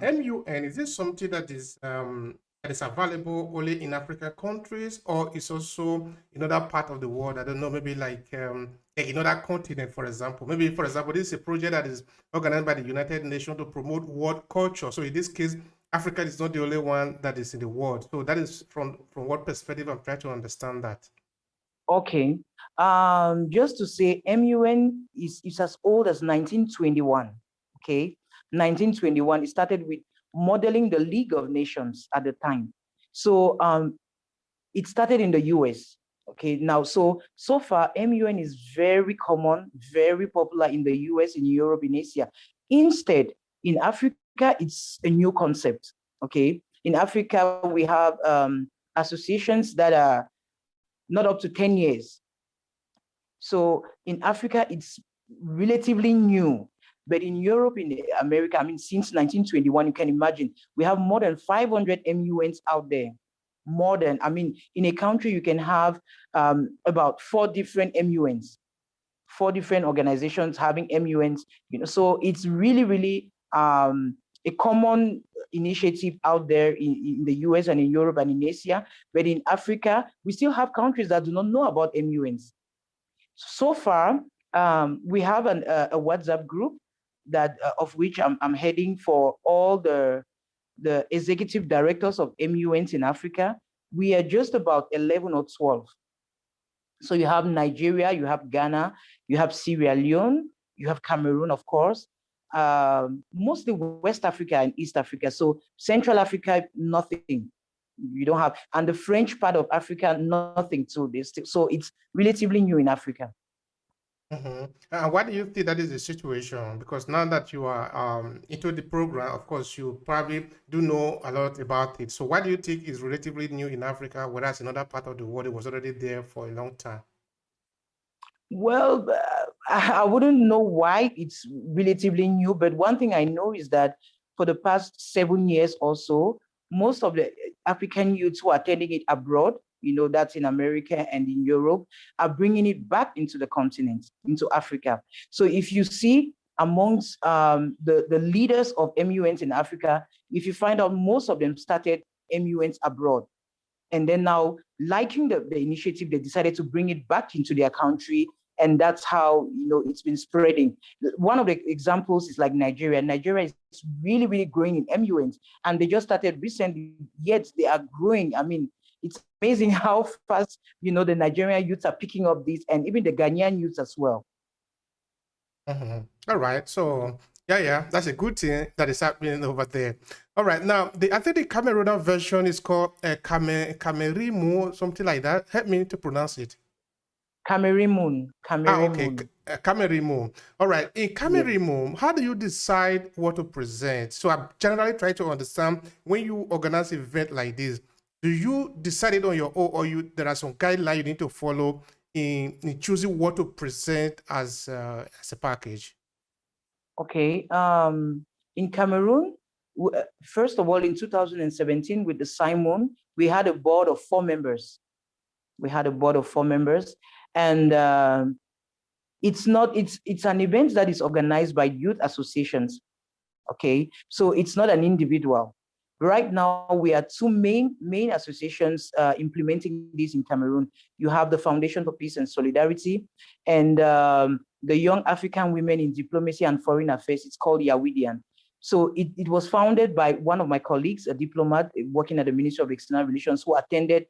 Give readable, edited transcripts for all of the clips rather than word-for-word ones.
MUN, is this something that is available only in African countries, or is also in other part of the world? I don't know, maybe like in other continent, for example. Maybe, for example, this is a project that is organized by the United Nations to promote world culture. So in this case, Africa is not the only one that is in the world. So that is from what perspective I'm trying to understand that. Okay. Just to say, MUN is as old as 1921. Okay. 1921. It started with modeling the League of Nations at the time. So it started in the US. Okay. Now, so far, MUN is very common, very popular in the US, in Europe, in Asia. Instead, in Africa, it's a new concept. Okay. In Africa, we have associations that are not up to 10 years. So in Africa, it's relatively new. But in Europe, in America, I mean, since 1921, you can imagine, we have more than 500 MUNs out there. More than, I mean, in a country, you can have about 4 different MUNs, 4 different organizations having MUNs, so it's really, really a common initiative out there in the US and in Europe and in Asia. But in Africa, we still have countries that do not know about MUNs. So far, we have a WhatsApp group that of which I'm heading for all the executive directors of MUNs in Africa. We are just about 11 or 12. So you have Nigeria, you have Ghana, you have Sierra Leone, you have Cameroon, of course, mostly West Africa and East Africa. So Central Africa, nothing. You don't have, and the French part of Africa, nothing too. So it's relatively new in Africa. And why do you think that is the situation? Because now that you are into the program, of course, you probably do know a lot about it. So why do you think it's relatively new in Africa, whereas in other part of the world it was already there for a long time? Well, I wouldn't know why it's relatively new, but one thing I know is that for the past 7 years or so, most of the African youths who are attending it abroad, that's in America and in Europe, are bringing it back into the continent, into Africa. So if you see amongst the leaders of MUNs in Africa, if you find out most of them started MUNs abroad. And then now, liking the initiative, they decided to bring it back into their country. And that's how, it's been spreading. One of the examples is like Nigeria. Nigeria is really, really growing in MUNs. And they just started recently, yet they are growing. I mean, it's amazing how fast, the Nigerian youths are picking up this, and even the Ghanaian youths as well. All right. So yeah, that's a good thing that is happening over there. All right. Now, I think the Cameroonian version is called Camerimu, something like that. Help me to pronounce it. Camerimun. Okay. Camerimu. All right. In Camerimu, how do you decide what to present? So I'm generally trying to understand, when you organize an event like this, do you decide it on your own, or there are some guidelines you need to follow in choosing what to present as a package? Okay. In Cameroon, first of all, in 2017, with the Simon, we had a board of 4 members. And it's an event that is organized by youth associations. Okay, so it's not an individual. Right now, we are 2 main associations implementing this in Cameroon. You have the Foundation for Peace and Solidarity, and the Young African Women in Diplomacy and Foreign Affairs. It's called Yaoundé. So it was founded by one of my colleagues, a diplomat working at the Ministry of External Relations, who attended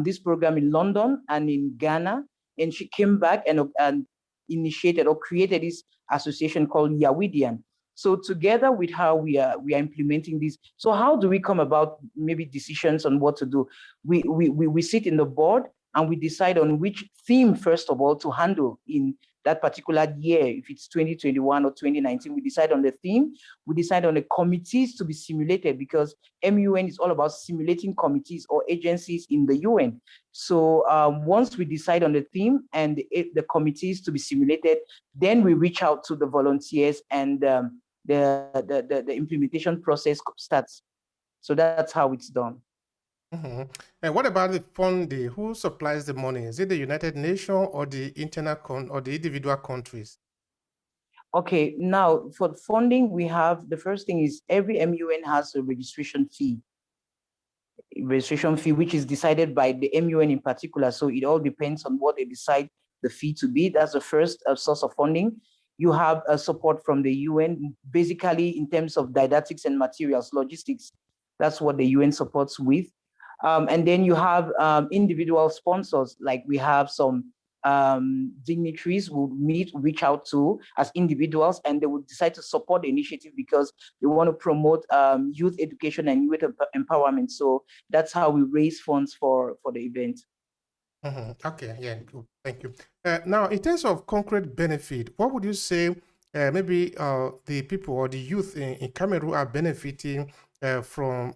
this program in London and in Ghana. And she came back and initiated or created this association called Yaoundé. So together with her, we are implementing this. So how do we come about maybe decisions on what to do? We sit in the board and we decide on which theme, first of all, to handle in that particular year. If it's 2021 or 2019, we decide on the theme. We decide on the committees to be simulated, because MUN is all about simulating committees or agencies in the UN. So once we decide on the theme and the committees to be simulated, then we reach out to the volunteers, and the implementation process starts. So that's how it's done. And what about the funding? Who supplies the money? Is it the United Nations or the or the individual countries? Okay, now for funding, we have, the first thing is every MUN has a registration fee, which is decided by the MUN in particular. So it all depends on what they decide the fee to be. That's the first source of funding. You have support from the UN, basically in terms of didactics and materials, logistics. That's what the UN supports with. And then you have individual sponsors, like we have some dignitaries will reach out to as individuals, and they will decide to support the initiative because they want to promote youth education and youth empowerment. So that's how we raise funds for the event. Okay, yeah, cool. Thank you. Now, in terms of concrete benefit, what would you say maybe the people or the youth in Cameroon are benefiting from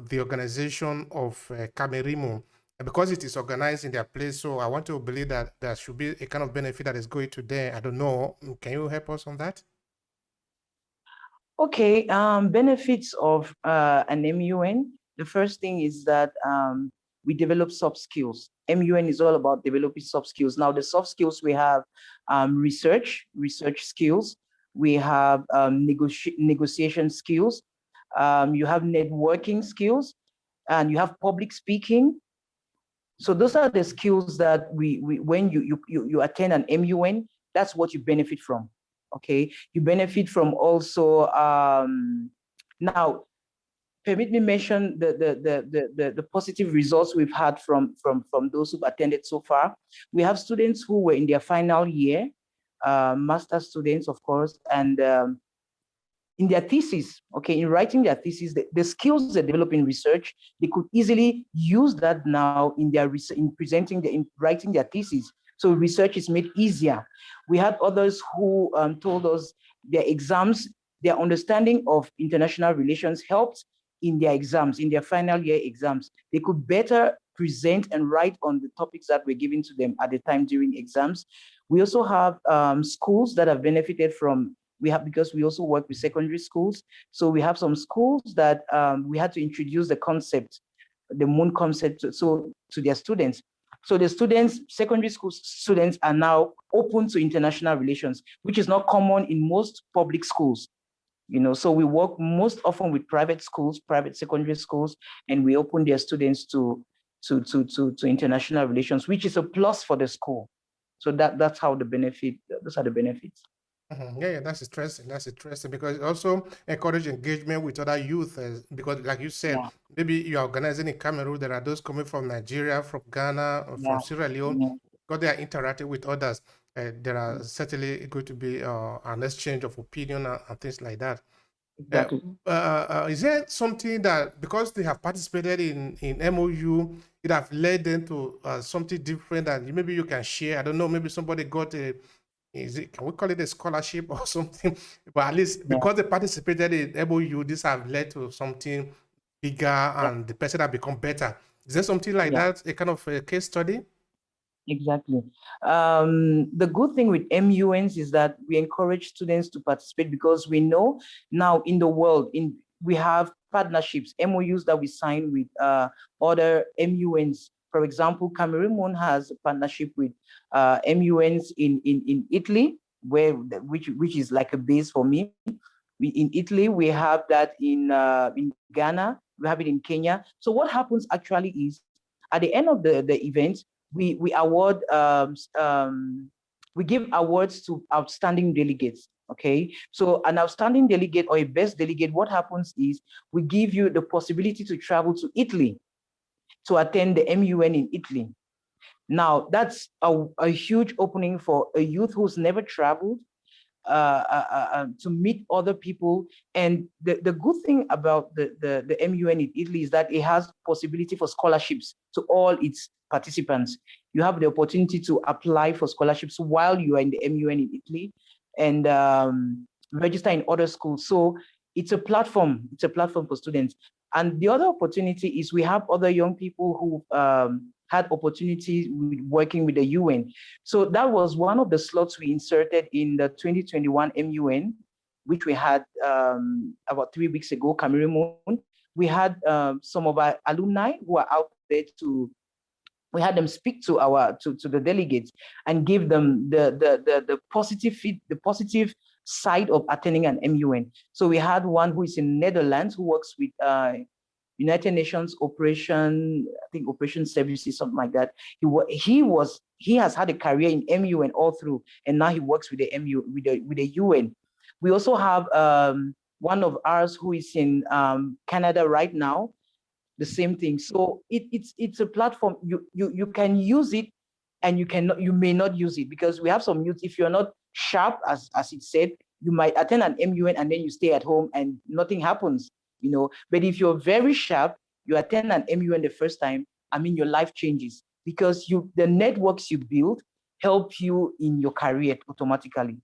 the organization of Cameroon? Because it is organized in their place, so I want to believe that there should be a kind of benefit that is going to them. I don't know. Can you help us on that? Okay, benefits of an MUN. The first thing is that we develop soft skills. MUN is all about developing soft skills. Now, the soft skills we have research skills. We have negotiation skills. You have networking skills, and you have public speaking. So those are the skills that we when you attend an MUN, that's what you benefit from. Okay, you benefit from also now. Permit me mention the positive results we've had from those who've attended so far. We have students who were in their final year, master students, of course, and in their thesis, okay, in writing their thesis, the skills they develop in research, they could easily use that now in their in writing their thesis. So research is made easier. We had others who told us their exams, their understanding of international relations helped in their exams, in their final year exams. They could better present and write on the topics that were given to them at the time during exams. We also have schools that have benefited from, because we also work with secondary schools. So we have some schools that we had to introduce the concept, the moon concept, to their students. So the students, secondary school students, are now open to international relations, which is not common in most public schools. So we work most often with private schools, private secondary schools, and we open their students to international relations, which is a plus for the school. So that's how those are the benefits. Yeah, that's interesting. That's interesting because it also encourage engagement with other youth. Because, like you said, Yeah, maybe you are organizing in Cameroon. There are those coming from Nigeria, from Ghana, or from yeah, Sierra Leone. yeah, Because they are interacting with others, there are certainly going to be an exchange of opinion and things like that. Uh, exactly. is there something that, because they have participated in MOU, it have led them to something different that maybe you can share? I don't know. Maybe somebody got a, can we call it a scholarship or something? But at least Yeah, because they participated in MOU, this have led to something bigger yeah, and the person have become better. Is there something like yeah. that, a kind of a case study? Exactly. The good thing with MUNs is that we encourage students to participate because we know now in the world, we have partnerships, MOUs that we sign with other MUNs. For example, Cameroon has a partnership with MUNs in Italy, which is like a base for me. In Italy, we have that in Ghana, we have it in Kenya. So what happens actually is at the end of the event, we award we give awards to outstanding delegates. Okay, so an outstanding delegate or a best delegate, what happens is we give you the possibility to travel to Italy to attend the MUN in Italy. Now that's a huge opening for a youth who's never traveled, to meet other people. And the good thing about the MUN in Italy is that it has possibility for scholarships to all its participants. You have the opportunity to apply for scholarships while you are in the MUN in Italy and register in other schools. So it's a platform. It's a platform for students. And the other opportunity is we have other young people who had opportunities with working with the UN. So that was one of the slots we inserted in the 2021 MUN, which we had about 3 weeks ago, Cameroon. We had some of our alumni who are out there we had them speak to the delegates and give them the positive side of attending an MUN. So we had one who is in Netherlands who works with United Nations Operation, I think Operation Services, something like that. He has had a career in MUN all through, and now he works with the UN. We also have one of ours who is in Canada right now, the same thing. So it's a platform. You can use it, and you may not use it, because we have some youth, if you're not sharp, as it said, you might attend an MUN and then you stay at home and nothing happens, you know. But if you're very sharp, you attend an MUN the first time, I mean, your life changes, because the networks you build help you in your career automatically.